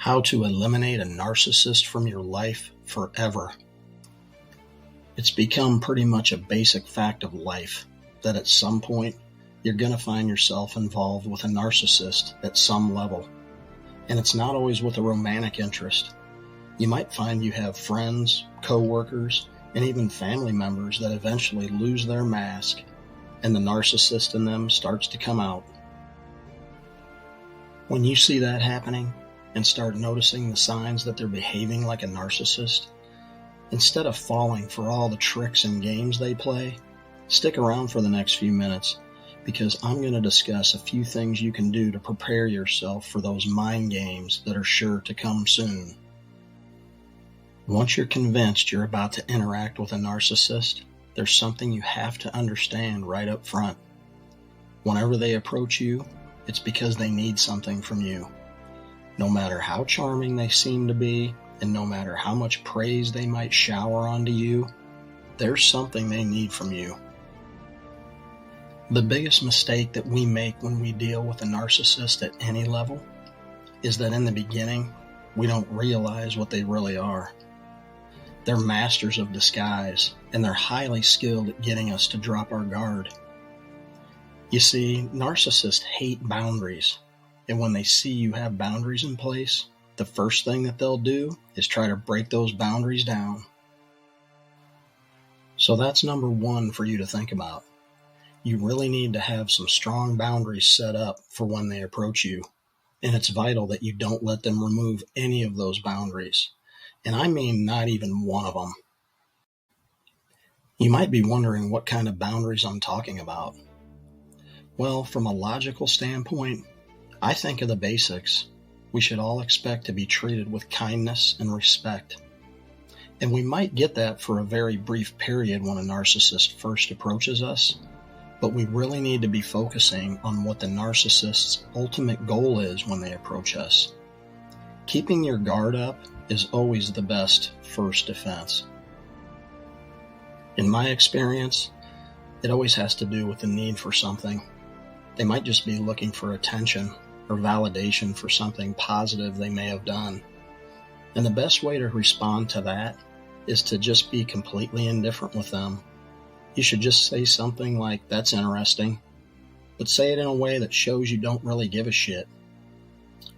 How to eliminate a narcissist from your life forever. It's become pretty much a basic fact of life that at some point you're going to find yourself involved with a narcissist at some level. And it's not always with a romantic interest. You might find you have friends, co-workers, and even family members that eventually lose their mask and the narcissist in them starts to come out. When you see that happening and start noticing the signs that they're behaving like a narcissist, instead of falling for all the tricks and games they play, stick around for the next few minutes because I'm going to discuss a few things you can do to prepare yourself for those mind games that are sure to come soon. Once you're convinced you're about to interact with a narcissist, there's something you have to understand right up front. Whenever they approach you, it's because they need something from you. No matter how charming they seem to be, and no matter how much praise they might shower onto you, there's something they need from you. The biggest mistake that we make when we deal with a narcissist at any level is that in the beginning, we don't realize what they really are. They're masters of disguise, and they're highly skilled at getting us to drop our guard. You see, narcissists hate boundaries, and when they see you have boundaries in place, the first thing that they'll do is try to break those boundaries down. So that's number one for you to think about. You really need to have some strong boundaries set up for when they approach you, and it's vital that you don't let them remove any of those boundaries. And I mean not even one of them. You might be wondering what kind of boundaries I'm talking about. Well, from a logical standpoint, I think of the basics. We should all expect to be treated with kindness and respect. And we might get that for a very brief period when a narcissist first approaches us, but we really need to be focusing on what the narcissist's ultimate goal is when they approach us. Keeping your guard up is always the best first defense. In my experience, it always has to do with the need for something. They might just be looking for attention or validation for something positive they may have done. And the best way to respond to that is to just be completely indifferent with them. You should just say something like, "That's interesting," but say it in a way that shows you don't really give a shit.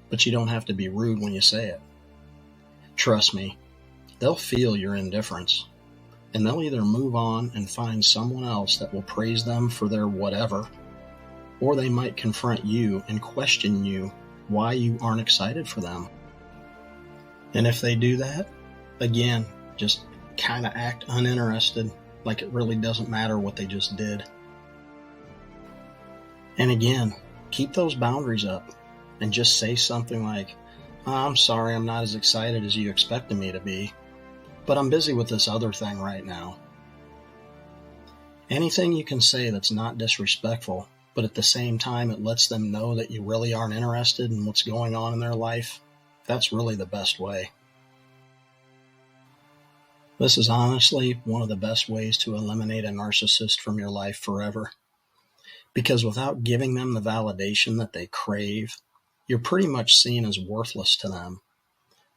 But you don't have to be rude when you say it. Trust me, they'll feel your indifference, and they'll either move on and find someone else that will praise them for their whatever, or they might confront you and question you why you aren't excited for them. And if they do that, again, just kind of act uninterested, like it really doesn't matter what they just did. And again, keep those boundaries up and just say something like, "I'm sorry I'm not as excited as you expected me to be, but I'm busy with this other thing right now." Anything you can say that's not disrespectful, but at the same time it lets them know that you really aren't interested in what's going on in their life, that's really the best way. This is honestly one of the best ways to eliminate a narcissist from your life forever. Because without giving them the validation that they crave, you're pretty much seen as worthless to them.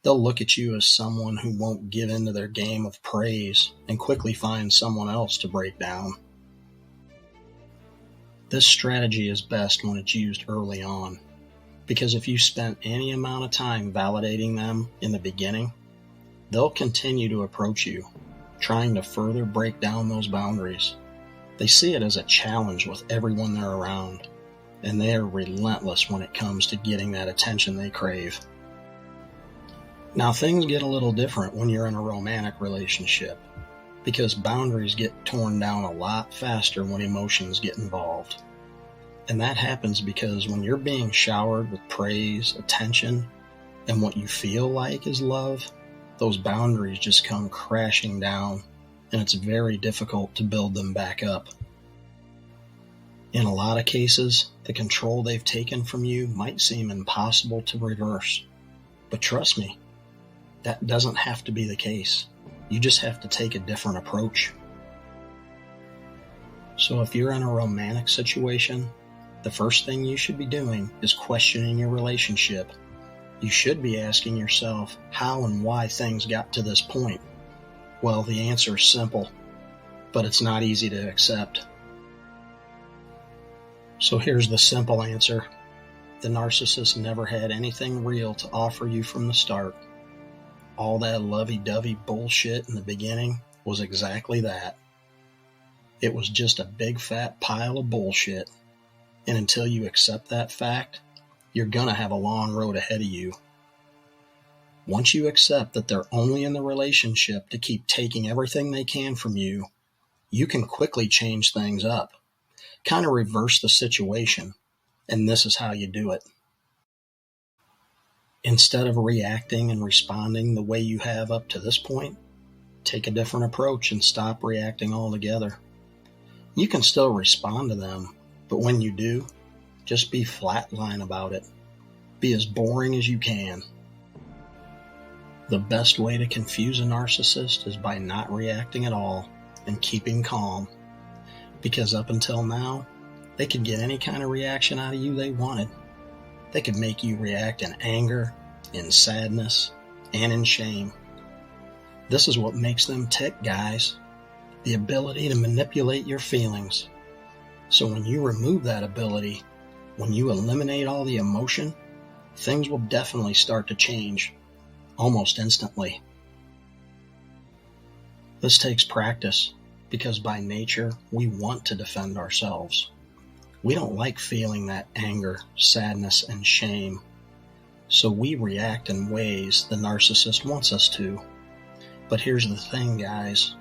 They'll look at you as someone who won't give in to their game of praise and quickly find someone else to break down. This strategy is best when it's used early on, because if you spent any amount of time validating them in the beginning, they'll continue to approach you, trying to further break down those boundaries. They see it as a challenge with everyone they're around, and they are relentless when it comes to getting that attention they crave. Now, things get a little different when you're in a romantic relationship, because boundaries get torn down a lot faster when emotions get involved. And that happens because when you're being showered with praise, attention, and what you feel like is love, those boundaries just come crashing down, and it's very difficult to build them back up. In a lot of cases, the control they've taken from you might seem impossible to reverse. But trust me, that doesn't have to be the case. You just have to take a different approach. So if you're in a romantic situation, the first thing you should be doing is questioning your relationship You should be asking yourself how and why things got to this point. Well, the answer is simple, but it's not easy to accept. So here's the simple answer. The narcissist never had anything real to offer you from the start. All that lovey-dovey bullshit in the beginning was exactly that. It was just a big fat pile of bullshit. And until you accept that fact, you're gonna have a long road ahead of you. Once you accept that they're only in the relationship to keep taking everything they can from you, you can quickly change things up, kind of reverse the situation, and this is how you do it. Instead of reacting and responding the way you have up to this point, take a different approach and stop reacting altogether. You can still respond to them, but when you do, just be flatline about it. Be as boring as you can. The best way to confuse a narcissist is by not reacting at all and keeping calm. Because up until now, they could get any kind of reaction out of you they wanted. They could make you react in anger, in sadness, and in shame. This is what makes them tick, guys. The ability to manipulate your feelings. So when you remove that ability, when you eliminate all the emotion, things will definitely start to change, almost instantly. This takes practice, because by nature, we want to defend ourselves. We don't like feeling that anger, sadness, and shame. So we react in ways the narcissist wants us to. But here's the thing, guys.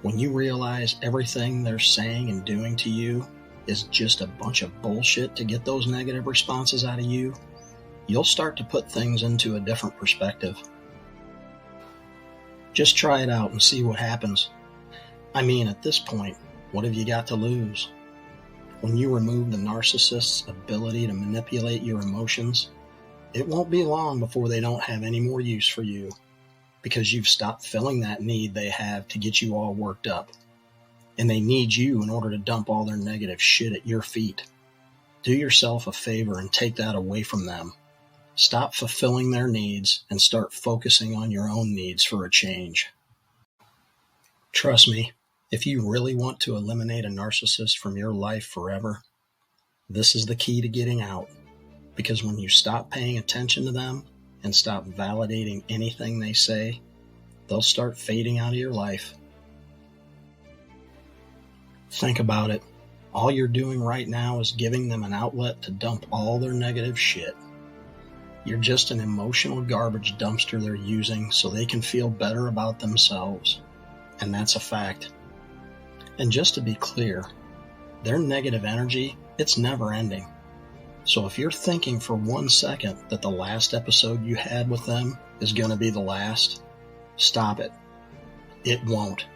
When you realize everything they're saying and doing to you is just a bunch of bullshit to get those negative responses out of you, you'll start to put things into a different perspective. Just try it out and see what happens. I mean, at this point, what have you got to lose? When you remove the narcissist's ability to manipulate your emotions, it won't be long before they don't have any more use for you, because you've stopped filling that need they have to get you all worked up. And they need you in order to dump all their negative shit at your feet. Do yourself a favor and take that away from them. Stop fulfilling their needs and start focusing on your own needs for a change. Trust me, if you really want to eliminate a narcissist from your life forever, this is the key to getting out. Because when you stop paying attention to them and stop validating anything they say, they'll start fading out of your life. Think about it. All you're doing right now is giving them an outlet to dump all their negative shit. You're just an emotional garbage dumpster they're using so they can feel better about themselves. And that's a fact. And just to be clear, their negative energy, it's never ending. So if you're thinking for 1 second that the last episode you had with them is going to be the last, stop it. It won't.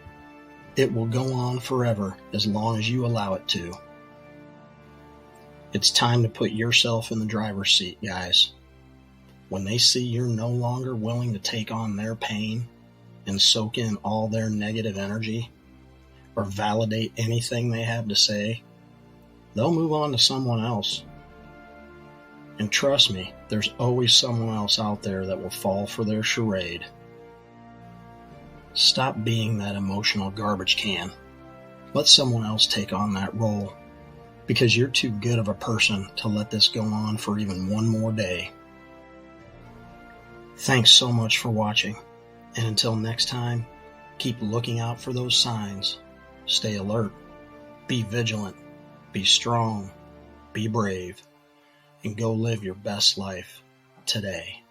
It will go on forever as long as you allow it to. It's time to put yourself in the driver's seat, guys. When they see you're no longer willing to take on their pain and soak in all their negative energy or validate anything they have to say, they'll move on to someone else. And trust me, there's always someone else out there that will fall for their charade. Stop being that emotional garbage can. Let someone else take on that role, because you're too good of a person to let this go on for even one more day. Thanks so much for watching, and until next time, keep looking out for those signs. Stay alert, be vigilant, be strong, be brave, and go live your best life today.